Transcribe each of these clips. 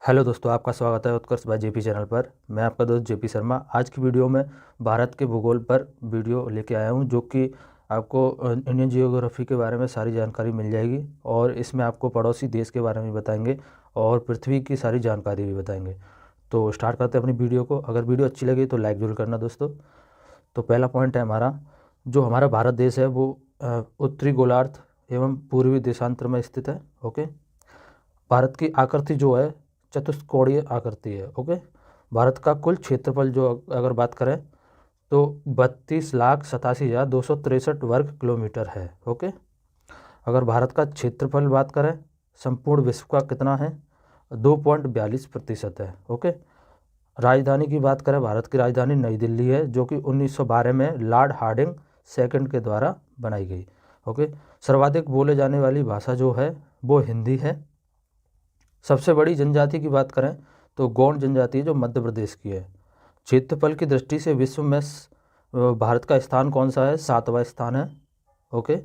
Hello दोस्तों, आपका स्वागत है उत्कर्ष बाय जेपी चैनल पर। मैं आपका दोस्त जेपी शर्मा। आज की वीडियो में भारत के भूगोल पर वीडियो लेके आया हूं, जो कि आपको इंडियन जियोग्राफी के बारे में सारी जानकारी मिल जाएगी और इसमें आपको पड़ोसी देश के बारे में बताएंगे और पृथ्वी की सारी जानकारी भी बताएंगे। तो स्टार्ट करते हैं अपनी वीडियो को। अगर वीडियो अच्छी लगी तो लाइक जरूर करना दोस्तों। तो पहला पॉइंट है हमारा, जो हमारा भारत देश है वो उत्तरी गोलार्ध एवं पूर्वी देशांतर में स्थित है। ओके। भारत की आकृति जो है चतुष्कोणीय आकृति है। ओके। भारत का कुल क्षेत्रफल जो अगर बात करें तो 32,87,263 वर्ग किलोमीटर है। ओके। अगर भारत का क्षेत्रफल बात करें संपूर्ण विश्व का कितना है, 2.42% है। ओके। राजधानी की बात करें, भारत की राजधानी नई दिल्ली है, जो कि 1912 में लॉर्ड हार्डिंग सेकंड के द्वारा बनाई गई। ओके। सर्वाधिक बोले जाने वाली भाषा जो है वो हिंदी है। सबसे बड़ी जनजाति की बात करें तो गौंड जनजाति है, जो मध्य प्रदेश की है। क्षेत्रफल की दृष्टि से विश्व में भारत का स्थान कौन सा है, 7वां स्थान है। ओके।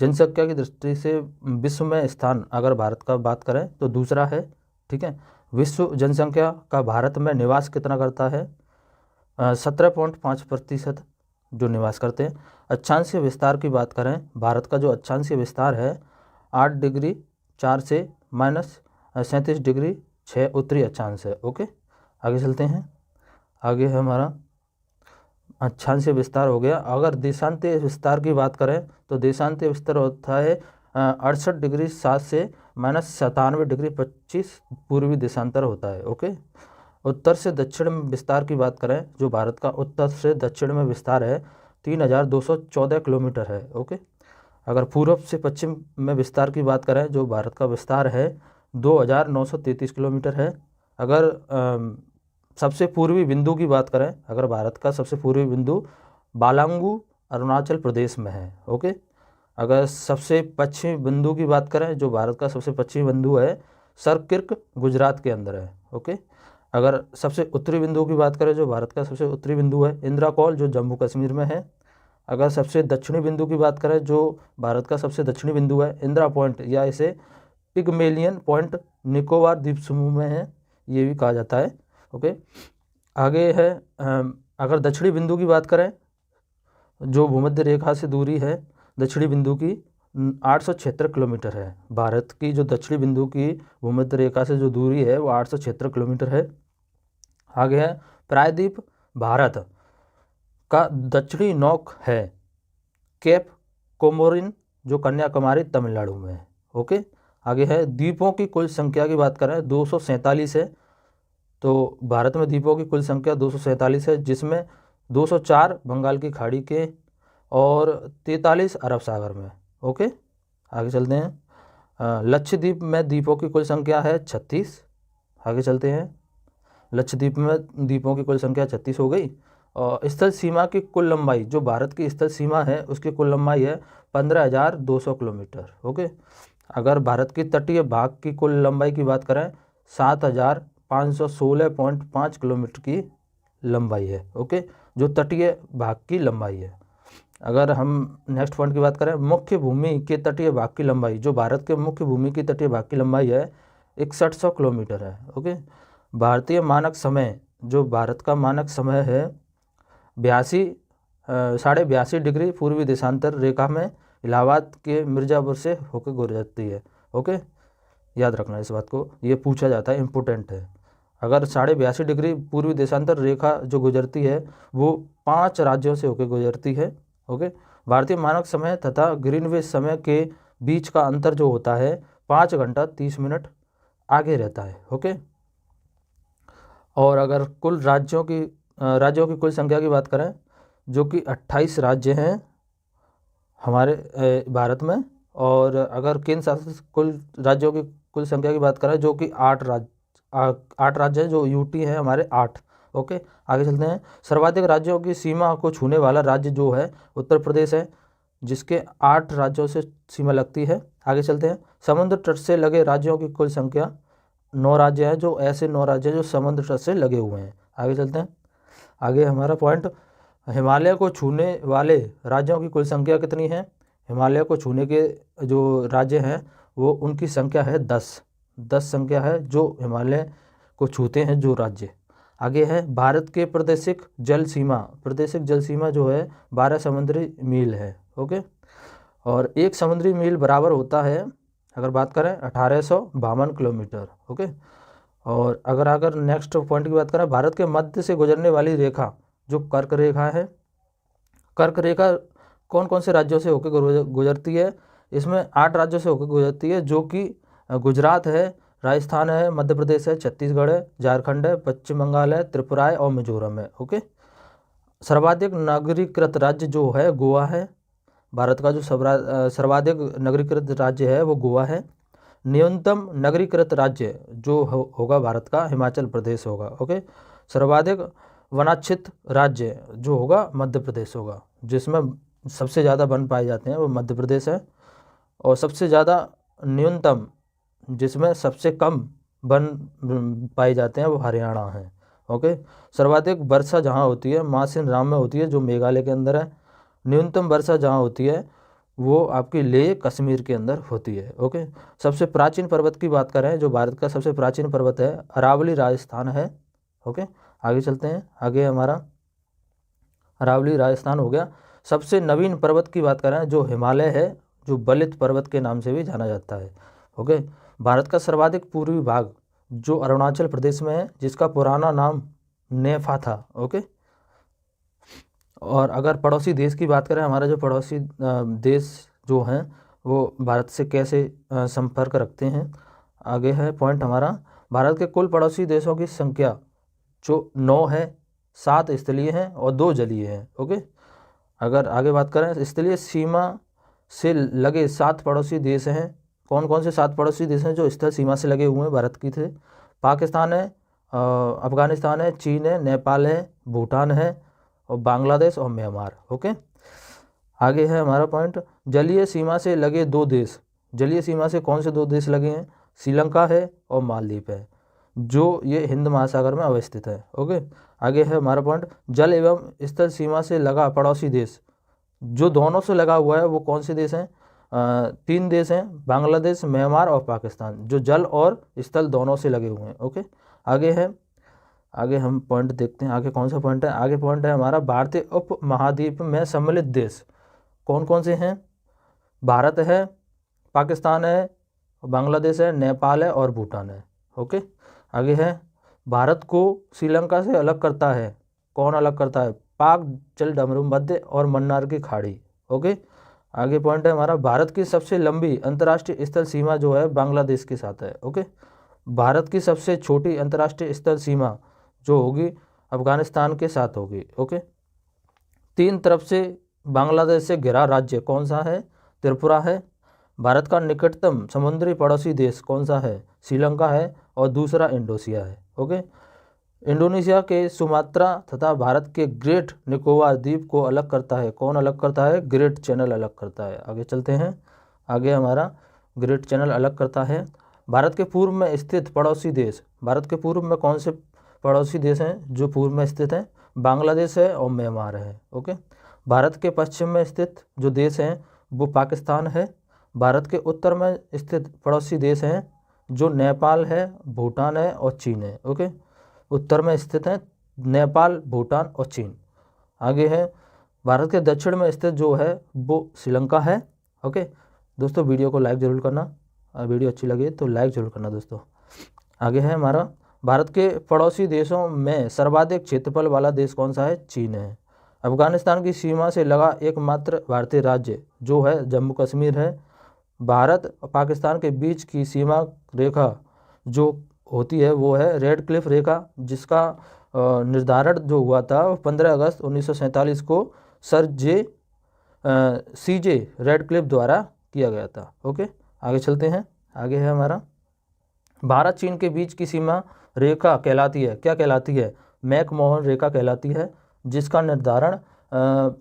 जनसंख्या की दृष्टि से विश्व में स्थान अगर भारत का बात करें तो दूसरा है। ठीक है। विश्व जनसंख्या का भारत में निवास कितना करता है, 17.5% जो निवास करते हैं। अक्षांशीय विस्तार की बात करें, भारत का जो अक्षांशीय विस्तार है 8 डिग्री 4 से -37 डिग्री 6 उत्तरी अक्षांश है। ओके। आगे चलते हैं। आगे है हमारा अक्षांशीय विस्तार हो गया। अगर देशांतीय विस्तार की बात करें तो देशांतीय विस्तार होता है 68 डिग्री 7 से -97 डिग्री 25 पूर्वी देशांतर होता है। ओके। उत्तर से दक्षिण में विस्तार की बात करें, जो भारत का उत्तर से दक्षिण में विस्तार है 3,214 किलोमीटर है। ओके। अगर पूर्व से पश्चिम में विस्तार की बात करें, जो भारत का विस्तार है 2,933 किलोमीटर है। अगर सबसे पूर्वी बिंदु की बात करें, अगर भारत का सबसे पूर्वी बिंदु बालांगू अरुणाचल प्रदेश में है। ओके। अगर सबसे पश्चिमी बिंदु की बात करें, जो भारत का सबसे पश्चिमी बिंदु है सरकिर्क गुजरात के अंदर है। ओके। अगर सबसे उत्तरी बिंदु की बात करें, जो भारत का सबसे उत्तरी बिंदु है इंद्राकोल, जो जम्मू कश्मीर में है। अगर सबसे दक्षिणी बिंदु की बात करें, जो भारत का सबसे दक्षिणी बिंदु है इंदिरा पॉइंट, या इसे पिगमेलियन पॉइंट निकोबार द्वीप समूह में है, ये भी कहा जाता है। ओके। आगे है अगर दक्षिणी बिंदु की बात करें, जो भूमध्य रेखा से दूरी है दक्षिणी बिंदु की 876 किलोमीटर है। भारत की जो दक्षिणी बिंदु की भूमध्य रेखा से जो दूरी है वो 876 किलोमीटर है। आगे है प्रायद्वीप भारत का दक्षिणी नोक है केप कोमोरिन, जो कन्याकुमारी तमिलनाडु में है। ओके। आगे है द्वीपों की कुल संख्या की बात करें 247 है। तो भारत में द्वीपों की कुल संख्या 247 है, जिसमें 204 बंगाल की खाड़ी के और 43 अरब सागर में। ओके। आगे चलते हैं। लक्षद्वीप में द्वीपों की कुल संख्या है 36। आगे चलते हैं। लक्षद्वीप में द्वीपों की कुल संख्या 36 हो गई। और स्थल सीमा की कुल लंबाई, जो भारत की स्थल सीमा है उसकी कुल लंबाई है 15,200 किलोमीटर। ओके। अगर भारत की तटीय भाग की कुल लंबाई की बात करें 7,516.5 किलोमीटर की लंबाई है। ओके। जो तटीय भाग की लंबाई है। अगर हम नेक्स्ट पॉइंट की बात करें, मुख्य भूमि के तटीय भाग की लंबाई, जो भारत के मुख्य भूमि की तटीय भाग की लंबाई है 6100 किलोमीटर है। ओके। भारतीय मानक समय, जो भारत का मानक समय है 82 डिग्री पूर्वी देशांतर रेखा में इलाहाबाद के मिर्ज़ापुर से होकर गुजरती है। ओके। याद रखना इस बात को, ये पूछा जाता है, इम्पोर्टेंट है। अगर 82.5 डिग्री पूर्वी देशांतर रेखा जो गुजरती है वो 5 राज्यों से होकर गुजरती है। ओके। भारतीय मानक समय तथा ग्रीनविच समय के बीच का अंतर जो होता है 5 घंटा 30 मिनट आगे रहता है। ओके। और अगर कुल राज्यों की कुल संख्या की बात करें, जो कि 28 राज्य हैं हमारे भारत में। और अगर केंद्र शासित कुल राज्यों की कुल संख्या की बात करें, जो कि 8 राज्य हैं, जो यूटी हैं हमारे 8। ओके। आगे चलते हैं। सर्वाधिक राज्यों की सीमा को छूने वाला राज्य जो है उत्तर प्रदेश है, जिसके 8 राज्यों से सीमा लगती है। आगे चलते हैं। समुद्र तट से लगे राज्यों की कुल संख्या 9 राज्य हैं, जो ऐसे 9 राज्य हैं जो समुद्र तट से लगे हुए हैं। आगे चलते हैं। आगे हमारा पॉइंट, हिमालय को छूने वाले राज्यों की कुल संख्या कितनी है। हिमालय को छूने के जो राज्य हैं वो उनकी संख्या है 10 संख्या है, जो हिमालय को छूते हैं जो राज्य। आगे है भारत के प्रादेशिक जल सीमा जो है 12 समुद्री मील है। ओके, और एक समुद्री मील बराबर होता है, अगर बात करें 1852 किलोमीटर। ओके, और अगर नेक्स्ट पॉइंट की बात करें, भारत के मध्य से गुजरने वाली रेखा जो कर्क रेखा है, कर्क रेखा कौन कौन से राज्यों से होकर गुजरती है? इसमें 8 राज्यों से होकर गुजरती है, जो कि गुजरात है, राजस्थान है, मध्य प्रदेश है, छत्तीसगढ़ है, झारखंड है, पश्चिम बंगाल है, त्रिपुरा है और मिजोरम है। ओके, सर्वाधिक नागरीकृत राज्य जो है गोवा है। भारत का जो सर्वाधिक नगरीकृत राज्य है वो गोवा है। न्यूनतम नगरीकृत राज्य जो होगा भारत का हिमाचल प्रदेश होगा। ओके, सर्वाधिक वनाच्छित राज्य जो होगा मध्य प्रदेश होगा, जिसमें सबसे ज़्यादा वन पाए जाते हैं वो मध्य प्रदेश है। और सबसे ज़्यादा न्यूनतम जिसमें सबसे कम वन पाए जाते हैं वो हरियाणा है। ओके, सर्वाधिक वर्षा जहाँ होती है मासिन राम में होती है, जो मेघालय के अंदर है। न्यूनतम वर्षा जहाँ होती है वो आपकी लेह कश्मीर के अंदर होती है। ओके, सबसे प्राचीन पर्वत की बात करें, जो भारत का सबसे प्राचीन पर्वत है अरावली राजस्थान है। ओके, आगे चलते हैं। आगे हमारा अरावली राजस्थान हो गया। सबसे नवीन पर्वत की बात करें जो हिमालय है, जो बलित पर्वत के नाम से भी जाना जाता है। ओके, भारत का सर्वाधिक पूर्वी भाग जो अरुणाचल प्रदेश में है, जिसका पुराना नाम नेफा था। ओके, और अगर पड़ोसी देश की बात करें, हमारा जो पड़ोसी देश जो हैं वो भारत से कैसे संपर्क रखते हैं, आगे है पॉइंट हमारा। भारत के कुल पड़ोसी देशों की संख्या जो 9 है, 7 स्थलीय हैं और 2 जलीय हैं। ओके, अगर आगे बात करें, स्थलीय सीमा से लगे 7 पड़ोसी देश हैं। कौन कौन से 7 पड़ोसी देश हैं जो स्थल सीमा से लगे हुए हैं भारत की थे? पाकिस्तान है, अफगानिस्तान है, चीन है, नेपाल है, भूटान है और बांग्लादेश और म्यांमार। ओके, आगे है हमारा पॉइंट, जलीय सीमा से लगे 2 देश। जलीय सीमा से कौन से 2 देश लगे हैं? श्रीलंका है और मालदीव है, जो ये हिंद महासागर में अवस्थित है। ओके, आगे है हमारा पॉइंट, जल एवं स्थल सीमा से लगा पड़ोसी देश, जो दोनों से लगा हुआ है वो कौन से देश हैं? 3 देश हैं, बांग्लादेश, म्यांमार और पाकिस्तान, जो जल और स्थल दोनों से लगे हुए हैं। ओके, आगे हम पॉइंट देखते हैं, आगे कौन सा पॉइंट है? आगे पॉइंट है हमारा, भारतीय उप महाद्वीप में सम्मिलित देश कौन कौन से हैं? भारत है, पाकिस्तान है, बांग्लादेश है, नेपाल है और भूटान है। ओके, आगे है, भारत को श्रीलंका से अलग करता है, कौन अलग करता है? पाक जल डमरू मध्य और मन्नार की खाड़ी। ओके, आगे पॉइंट है हमारा, भारत की सबसे लंबी अंतर्राष्ट्रीय स्थल सीमा जो है बांग्लादेश के साथ है। ओके, भारत की सबसे छोटी अंतर्राष्ट्रीय स्थल सीमा जो होगी अफगानिस्तान के साथ होगी। ओके, 3 तरफ से बांग्लादेश से घिरा राज्य कौन सा है? त्रिपुरा है। भारत का निकटतम समुद्री पड़ोसी देश कौन सा है? श्रीलंका है और दूसरा इंडोनेशिया है। ओके, इंडोनेशिया के सुमात्रा तथा भारत के ग्रेट निकोबार द्वीप को अलग करता है, कौन अलग करता है? ग्रेट चैनल अलग करता है। आगे चलते हैं, आगे हमारा ग्रेट चैनल अलग करता है। भारत के पूर्व में स्थित पड़ोसी देश, भारत के पूर्व में कौन से पड़ोसी देश हैं जो पूर्व में स्थित हैं? बांग्लादेश है और म्यांमार है। ओके, भारत के पश्चिम में स्थित जो देश हैं वो पाकिस्तान है। भारत के उत्तर में स्थित पड़ोसी देश हैं जो नेपाल है, भूटान है और चीन है। ओके, उत्तर में स्थित हैं नेपाल, भूटान और चीन। आगे है भारत के दक्षिण में स्थित जो है वो श्रीलंका है। ओके दोस्तों, वीडियो को लाइक जरूर करना, वीडियो अच्छी लगे तो लाइक जरूर करना दोस्तों। आगे है हमारा, भारत के पड़ोसी देशों में सर्वाधिक क्षेत्रफल वाला देश कौन सा है? चीन है। अफगानिस्तान की सीमा से लगा एकमात्र भारतीय राज्य जो है जम्मू कश्मीर है। भारत और पाकिस्तान के बीच की सीमा रेखा जो होती है वो है रेड क्लिफ रेखा, जिसका निर्धारण जो हुआ था 15 अगस्त 1947 को सर CJ रेड क्लिफ द्वारा किया गया था। ओके, आगे चलते हैं। आगे है हमारा, भारत चीन के बीच की सीमा रेखा कहलाती है, क्या कहलाती है? मैकमोहन रेखा कहलाती है, जिसका निर्धारण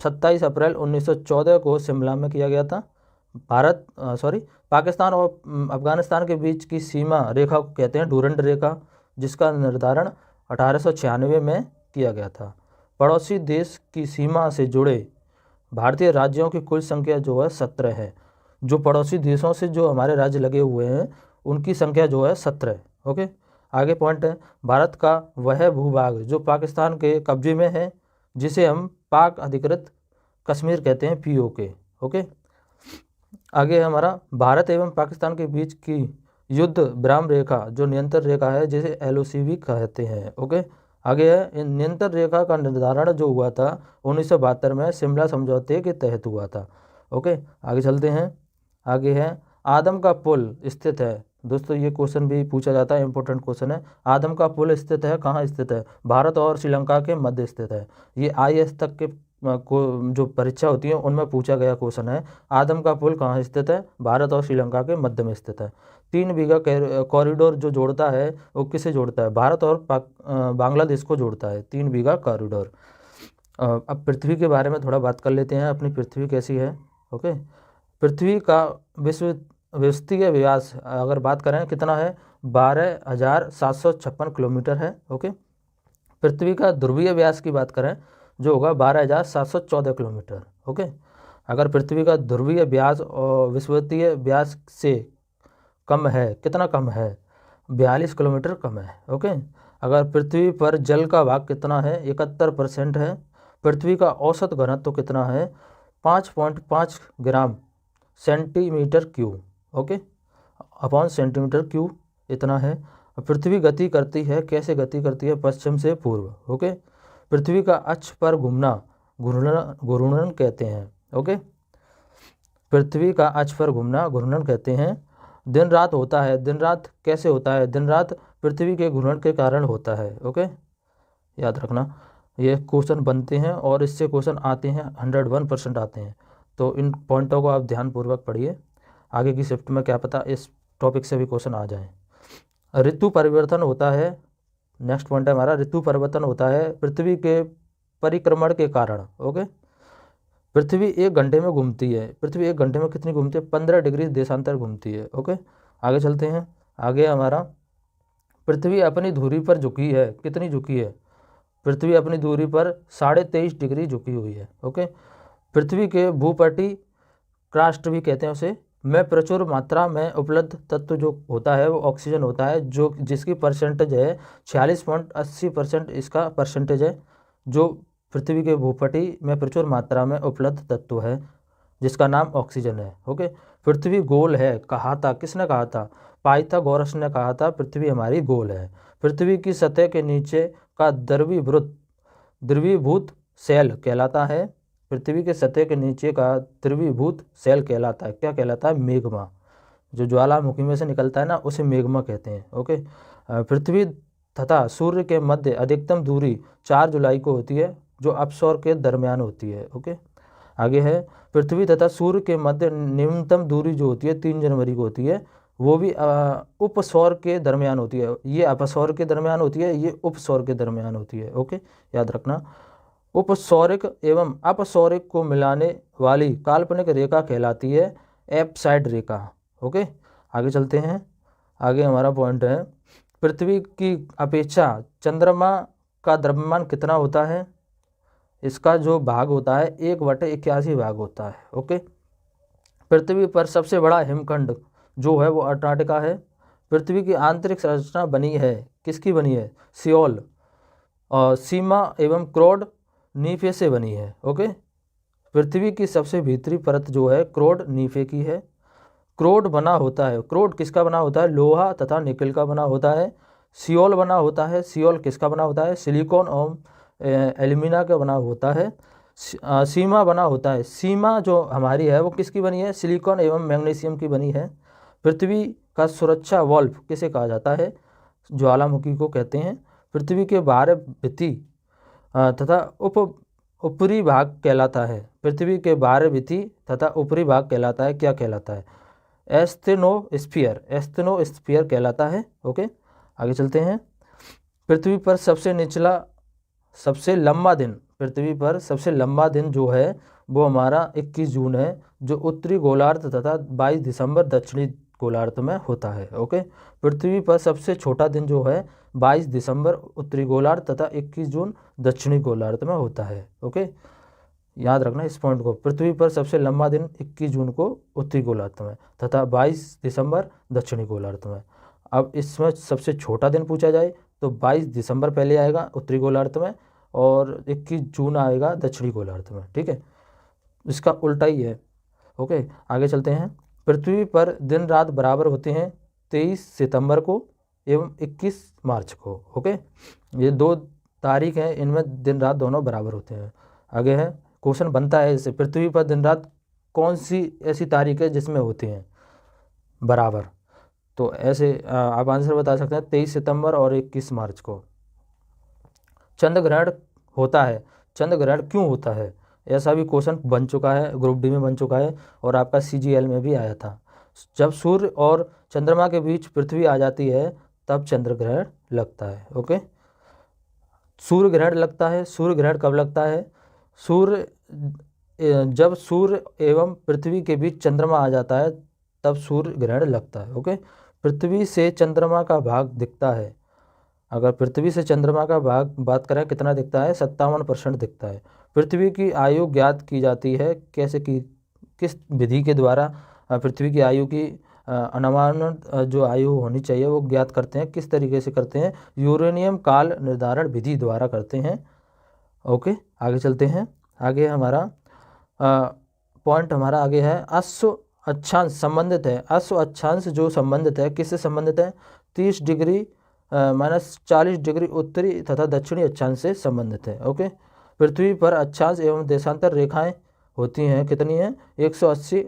27 अप्रैल 1914 को शिमला में किया गया था। पाकिस्तान और अफगानिस्तान के बीच की सीमा रेखा को कहते हैं डूरंड रेखा, जिसका निर्धारण 1896 में किया गया था। पड़ोसी देश की सीमा से जुड़े भारतीय राज्यों की कुल संख्या जो है 17 है। जो पड़ोसी देशों से जो हमारे राज्य लगे हुए हैं उनकी संख्या जो है 17 है। ओके, आगे पॉइंट है, भारत का वह भूभाग जो पाकिस्तान के कब्जे में है जिसे हम पाक अधिकृत कश्मीर कहते हैं, POK। ओके, आगे हमारा भारत एवं पाकिस्तान के बीच की युद्ध विराम रेखा जो नियंत्रण रेखा है जिसे LOC भी कहते हैं। ओके, आगे है, इन नियंत्रण रेखा का निर्धारण जो हुआ था 1972 में शिमला समझौते के तहत हुआ था। ओके, आगे चलते हैं। आगे है, आदम का पुल स्थित है। दोस्तों ये क्वेश्चन भी पूछा जाता है, इंपॉर्टेंट क्वेश्चन है। आदम का पुल स्थित है, कहाँ स्थित है? भारत और श्रीलंका के मध्य स्थित है। ये IAS तक के को जो परीक्षा होती है उनमें पूछा गया क्वेश्चन है। आदम का पुल कहाँ स्थित है? भारत और श्रीलंका के मध्य में स्थित है। 3 बीघा कॉरिडोर जो जोड़ता है वो किसे जोड़ता है? भारत और बांग्लादेश को जोड़ता है, 3 बीघा कॉरिडोर। अब पृथ्वी के बारे में थोड़ा बात कर लेते हैं, अपनी पृथ्वी कैसी है। ओके, पृथ्वी का विषुवतीय व्यास अगर बात करें कितना है? 12,756 किलोमीटर है। ओके, पृथ्वी का ध्रुवीय व्यास की बात करें जो होगा 12,714 किलोमीटर। ओके, अगर पृथ्वी का ध्रुवीय व्यास और विषुवतीय व्यास से कम है, कितना कम है? 42 किलोमीटर कम है। ओके, अगर पृथ्वी पर जल का भाग कितना है? 71% है। पृथ्वी का औसत घनत्व कितना है? 5.5 gram centimetre cube. Okay, upon centimetre cube इतना है। पृथ्वी गति करती है, कैसे गति करती है? पश्चिम से पूर्व। ओके, पृथ्वी का अक्ष पर घूमना घूर्णन कहते हैं। ओके, पृथ्वी का अक्ष पर घूमना घूर्णन कहते हैं। दिन रात होता है, दिन रात कैसे होता है? दिन रात पृथ्वी के घूर्णन के कारण होता है। ओके, याद रखना, ये क्वेश्चन बनते हैं और इससे क्वेश्चन आते हैं, 101% आते हैं। तो इन पॉइंटों को आप ध्यानपूर्वक पढ़िए, आगे की शिफ्ट में क्या पता इस टॉपिक से भी क्वेश्चन आ जाए। ऋतु परिवर्तन होता है, नेक्स्ट पॉइंट है हमारा, ऋतु परिवर्तन होता है पृथ्वी के परिक्रमण के कारण। ओके, पृथ्वी 1 घंटे में घूमती है। पृथ्वी 1 घंटे में कितनी घूमती है? 15 डिग्री देशांतर घूमती है। ओके, आगे चलते हैं। आगे हमारा, पृथ्वी अपनी धुरी पर झुकी है, कितनी झुकी है? पृथ्वी अपनी दूरी पर 23.5 डिग्री झुकी हुई है। ओके, पृथ्वी के भूपटी क्रस्ट भी कहते हैं उसे, में प्रचुर मात्रा में उपलब्ध तत्व जो होता है वो ऑक्सीजन होता है, जो जिसकी परसेंटेज है 46.80% इसका परसेंटेज है, जो पृथ्वी के भूपटी में प्रचुर मात्रा में उपलब्ध तत्व है जिसका नाम ऑक्सीजन है। ओके, पृथ्वी गोल है, कहा था, किसने कहा था? पाइथागोरस ने कहा था पृथ्वी हमारी गोल है। पृथ्वी की सतह के नीचे का द्रवीभूत सेल कहलाता है। पृथ्वी के सतह के नीचे का द्रवीभूत सेल कहलाता है, क्या कहलाता है? मैग्मा। जो ज्वालामुखी में से निकलता है ना, उसे मैग्मा कहते हैं। ओके, पृथ्वी तथा सूर्य के मध्य अधिकतम दूरी 4 जुलाई को होती है, जो अपसौर के दरमियान होती है। ओके, आगे है, पृथ्वी तथा सूर्य के मध्य न्यूनतम दूरी जो होती है 3 जनवरी को होती है, वो भी उपसौर के दरमियान होती है। ये अपसौर के दरमियान होती है, ये उपसौर के दरमियान होती है। ओके, याद रखना, उपसौरिक एवं अपसौरिक को मिलाने वाली काल्पनिक रेखा कहलाती है एपसाइड रेखा। ओके, आगे चलते हैं। आगे हमारा पॉइंट है, पृथ्वी की अपेक्षा चंद्रमा का द्रव्यमान कितना होता है? इसका जो भाग होता है 1/81 भाग होता है। ओके, पृथ्वी पर सबसे बड़ा हिमखंड जो है वो अंटार्कटिका है। पृथ्वी की आंतरिक संरचना बनी है, किसकी बनी है? सियोल और सीमा एवं क्रोड नीफे से बनी है। ओके, पृथ्वी की सबसे भीतरी परत जो है क्रोड नीफे की है। क्रोड बना होता है, क्रोड किसका बना होता है? लोहा तथा निकल का बना होता है। सियोल बना होता है, सियोल किसका बना होता है? सिलिकॉन और एल्यूमिना का बना होता है। सीमा बना होता है, सीमा जो हमारी है वो किसकी बनी है? सिलिकॉन एवं मैग्नीशियम की बनी है। पृथ्वी का सुरक्षा वाल्व किसे कहा जाता है? ज्वालामुखी को कहते हैं। पृथ्वी के बाहर भित्ति तथा ऊपरी भाग कहलाता है। पृथ्वी के बाहर भित्ति तथा ऊपरी भाग कहलाता है, क्या कहलाता है? एस्थेनोस्फीयर, एस्थेनोस्फीयर कहलाता है। ओके, आगे चलते हैं। पृथ्वी पर सबसे लंबा दिन, पृथ्वी पर सबसे लंबा दिन जो है वो हमारा 21 जून है, जो उत्तरी गोलार्ध तथा 22 दिसंबर दक्षिणी गोलार्ध में होता है। ओके, पृथ्वी पर सबसे छोटा दिन जो है 22 दिसंबर उत्तरी गोलार्ध तथा 21 जून दक्षिणी गोलार्ध में होता है। ओके, याद रखना इस पॉइंट को, पृथ्वी पर सबसे लंबा दिन 21 जून को उत्तरी गोलार्ध में तथा 22 दिसंबर दक्षिणी गोलार्ध में। अब इसमें सबसे छोटा दिन पूछा जाए तो 22 दिसंबर पहले आएगा उत्तरी गोलार्ध में, और 21 जून आएगा दक्षिणी गोलार्ध में। ठीक है, इसका उल्टा ही है। ओके, आगे चलते हैं। पृथ्वी पर दिन रात बराबर होते हैं 23 सितंबर को एवं 21 मार्च को। ओके, ये 2 तारीख हैं, इनमें दिन रात दोनों बराबर होते हैं। आगे है, क्वेश्चन बनता है इससे, पृथ्वी पर दिन रात कौन सी ऐसी तारीख है जिसमें होते हैं बराबर? तो ऐसे आप आंसर बता सकते हैं 23 सितंबर और 21 मार्च को। चंद्र ग्रहण होता है, चंद्र ग्रहण क्यों होता है? ऐसा भी क्वेश्चन बन चुका है, ग्रुप डी में बन चुका है, और आपका CGL में भी आया था। जब सूर्य और चंद्रमा के बीच पृथ्वी आ जाती है तब चंद्र ग्रहण लगता है। ओके, सूर्य ग्रहण लगता है। सूर्य ग्रहण कब लगता है? जब सूर्य एवं पृथ्वी के बीच चंद्रमा आ जाता है तब सूर्य ग्रहण लगता है। ओके, पृथ्वी से चंद्रमा का भाग दिखता है। अगर पृथ्वी से चंद्रमा का भाग बात करें कितना दिखता है? 57% दिखता है। पृथ्वी की आयु ज्ञात की जाती है कैसे, की किस विधि के द्वारा पृथ्वी की आयु की अनुमान जो आयु होनी चाहिए वो ज्ञात करते हैं? किस तरीके से करते हैं? यूरेनियम काल निर्धारण विधि द्वारा करते हैं। ओके, आगे चलते हैं। आगे हमारा पॉइंट हमारा आगे है, अश्व अक्षांश संबंधित है। अश्व अक्षांश जो संबंधित है किससे संबंधित है? 30 डिग्री -40 डिग्री उत्तरी तथा दक्षिणी अक्षांश से संबंधित है। ओके, पृथ्वी पर अक्षांश एवं देशांतर रेखाएं होती हैं, कितनी हैं? 180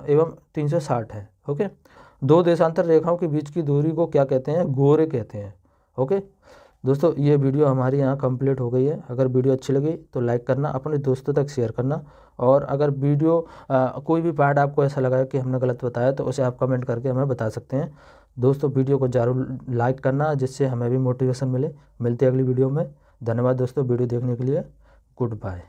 एवं 360 है। ओके, 2 देशांतर रेखाओं के बीच की दूरी को क्या कहते हैं? गोरे कहते हैं। ओके दोस्तों, ये वीडियो हमारी यहाँ कंप्लीट हो गई है। अगर वीडियो अच्छी लगी तो लाइक करना, अपने दोस्तों तक शेयर करना, और अगर वीडियो कोई भी पार्ट आपको ऐसा लगा कि हमने गलत बताया तो उसे आप कमेंट करके हमें बता सकते हैं। दोस्तों, वीडियो को ज़रूर लाइक करना जिससे हमें भी मोटिवेशन मिले। मिलते हैं अगली वीडियो में। धन्यवाद दोस्तों वीडियो देखने के लिए। Good bye.